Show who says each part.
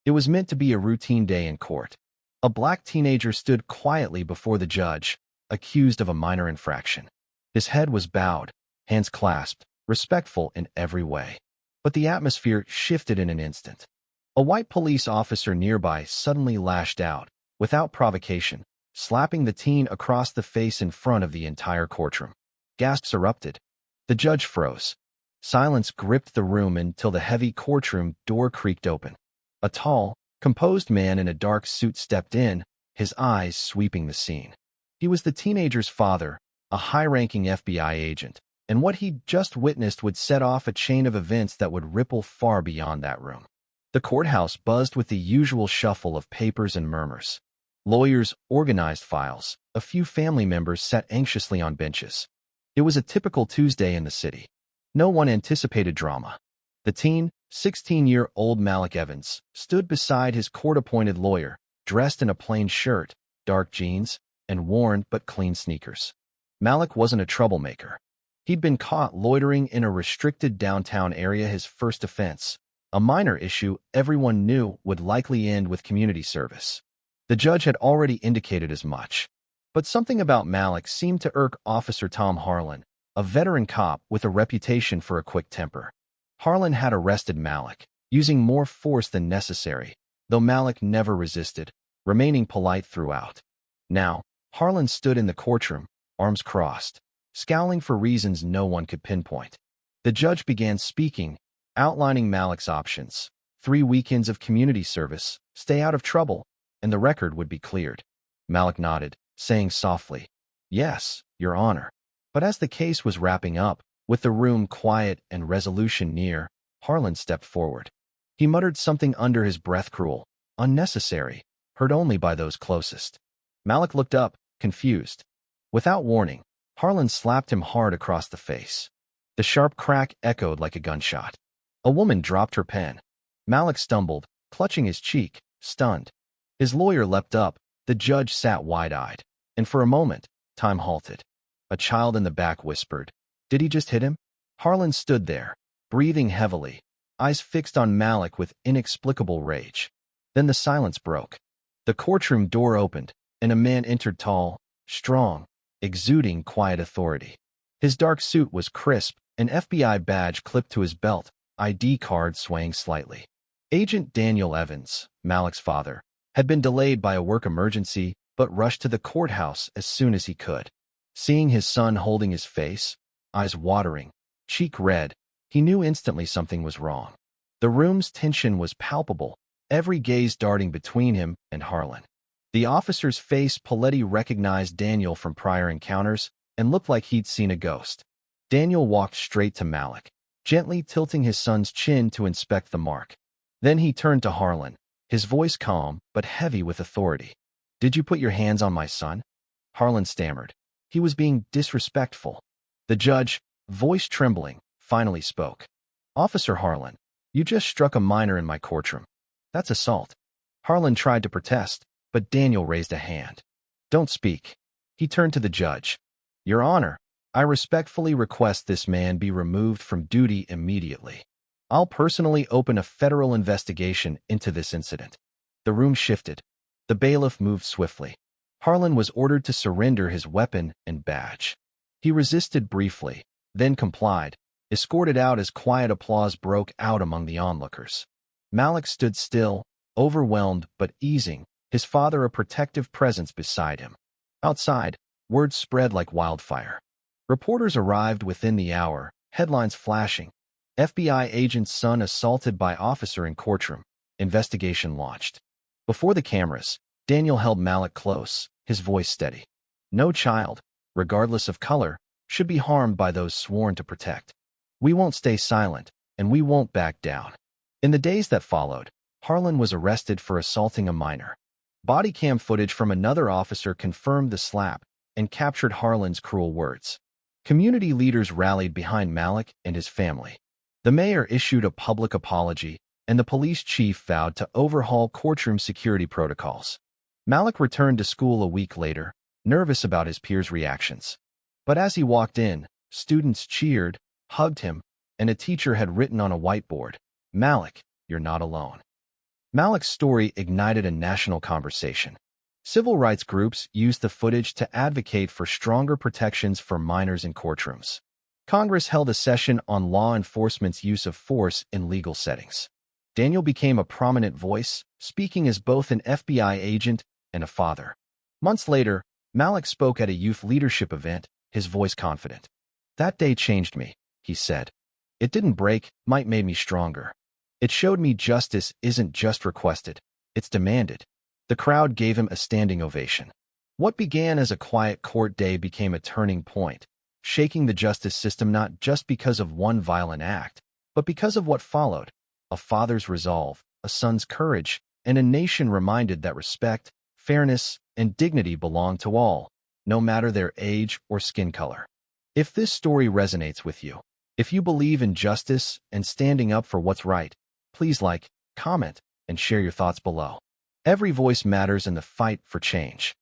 Speaker 1: It was meant to be a routine day in court. A black teenager stood quietly before the judge, accused of a minor infraction. His head was bowed, hands clasped, respectful in every way. But the atmosphere shifted in an instant. A white police officer nearby suddenly lashed out, without provocation, slapping the teen across the face in front of the entire courtroom. Gasps erupted. The judge froze. Silence gripped the room until the heavy courtroom door creaked open. A tall, composed man in a dark suit stepped in, his eyes sweeping the scene. He was the teenager's father, a high-ranking FBI agent, and what he'd just witnessed would set off a chain of events that would ripple far beyond that room. The courthouse buzzed with the usual shuffle of papers and murmurs. Lawyers organized files. A few family members sat anxiously on benches. It was a typical Tuesday in the city. No one anticipated drama. The teen, 16-year-old Malik Evans, stood beside his court-appointed lawyer, dressed in a plain shirt, dark jeans, and worn but clean sneakers. Malik wasn't a troublemaker. He'd been caught loitering in a restricted downtown area, his first offense, a minor issue everyone knew would likely end with community service. The judge had already indicated as much. But something about Malik seemed to irk Officer Tom Harlan, a veteran cop with a reputation for a quick temper. Harlan had arrested Malik, using more force than necessary, though Malik never resisted, remaining polite throughout. Now, Harlan stood in the courtroom, arms crossed, scowling for reasons no one could pinpoint. The judge began speaking, outlining Malik's options: 3 weekends of community service, stay out of trouble, and the record would be cleared. Malik nodded, saying softly, "Yes, Your Honor." But as the case was wrapping up, with the room quiet and resolution near, Harlan stepped forward. He muttered something under his breath, cruel, unnecessary, heard only by those closest. Malik looked up, confused. Without warning, Harlan slapped him hard across the face. The sharp crack echoed like a gunshot. A woman dropped her pen. Malik stumbled, clutching his cheek, stunned. His lawyer leapt up, the judge sat wide-eyed, and for a moment, time halted. A child in the back whispered, "Did he just hit him?" Harlan stood there, breathing heavily, eyes fixed on Malik with inexplicable rage. Then the silence broke. The courtroom door opened, and a man entered, tall, strong, exuding quiet authority. His dark suit was crisp, an FBI badge clipped to his belt, ID card swaying slightly. Agent Daniel Evans, Malik's father, had been delayed by a work emergency but rushed to the courthouse as soon as he could. Seeing his son holding his face, eyes watering, cheek red, he knew instantly something was wrong. The room's tension was palpable, every gaze darting between him and Harlan. The officer's face, Paletti recognized Daniel from prior encounters and looked like he'd seen a ghost. Daniel walked straight to Malik, gently tilting his son's chin to inspect the mark. Then he turned to Harlan, his voice calm but heavy with authority. "Did you put your hands on my son?" Harlan stammered. He was being disrespectful. The judge, voice trembling, finally spoke. "Officer Harlan, you just struck a minor in my courtroom. That's assault." Harlan tried to protest, but Daniel raised a hand. "Don't speak." He turned to the judge. "Your Honor, I respectfully request this man be removed from duty immediately. I'll personally open a federal investigation into this incident." The room shifted. The bailiff moved swiftly. Harlan was ordered to surrender his weapon and badge. He resisted briefly, then complied, escorted out as quiet applause broke out among the onlookers. Malik stood still, overwhelmed but easing, his father a protective presence beside him. Outside, word spread like wildfire. Reporters arrived within the hour, headlines flashing. FBI agent's son assaulted by officer in courtroom. Investigation launched. Before the cameras, Daniel held Malik close, his voice steady. "No child, regardless of color, should be harmed by those sworn to protect. We won't stay silent, and we won't back down." In the days that followed, Harlan was arrested for assaulting a minor. Body cam footage from another officer confirmed the slap and captured Harlan's cruel words. Community leaders rallied behind Malik and his family. The mayor issued a public apology, and the police chief vowed to overhaul courtroom security protocols. Malik returned to school a week later, nervous about his peers' reactions. But as he walked in, students cheered, hugged him, and a teacher had written on a whiteboard, "Malik, you're not alone." Malik's story ignited a national conversation. Civil rights groups used the footage to advocate for stronger protections for minors in courtrooms. Congress held a session on law enforcement's use of force in legal settings. Daniel became a prominent voice, speaking as both an FBI agent and a father. Months later, Malik spoke at a youth leadership event, his voice confident. "That day changed me," he said. "It didn't break, might made me stronger. It showed me justice isn't just requested, it's demanded." The crowd gave him a standing ovation. What began as a quiet court day became a turning point, shaking the justice system not just because of one violent act, but because of what followed: a father's resolve, a son's courage, and a nation reminded that respect, fairness, and dignity belong to all, no matter their age or skin color. If this story resonates with you, if you believe in justice and standing up for what's right, please like, comment, and share your thoughts below. Every voice matters in the fight for change.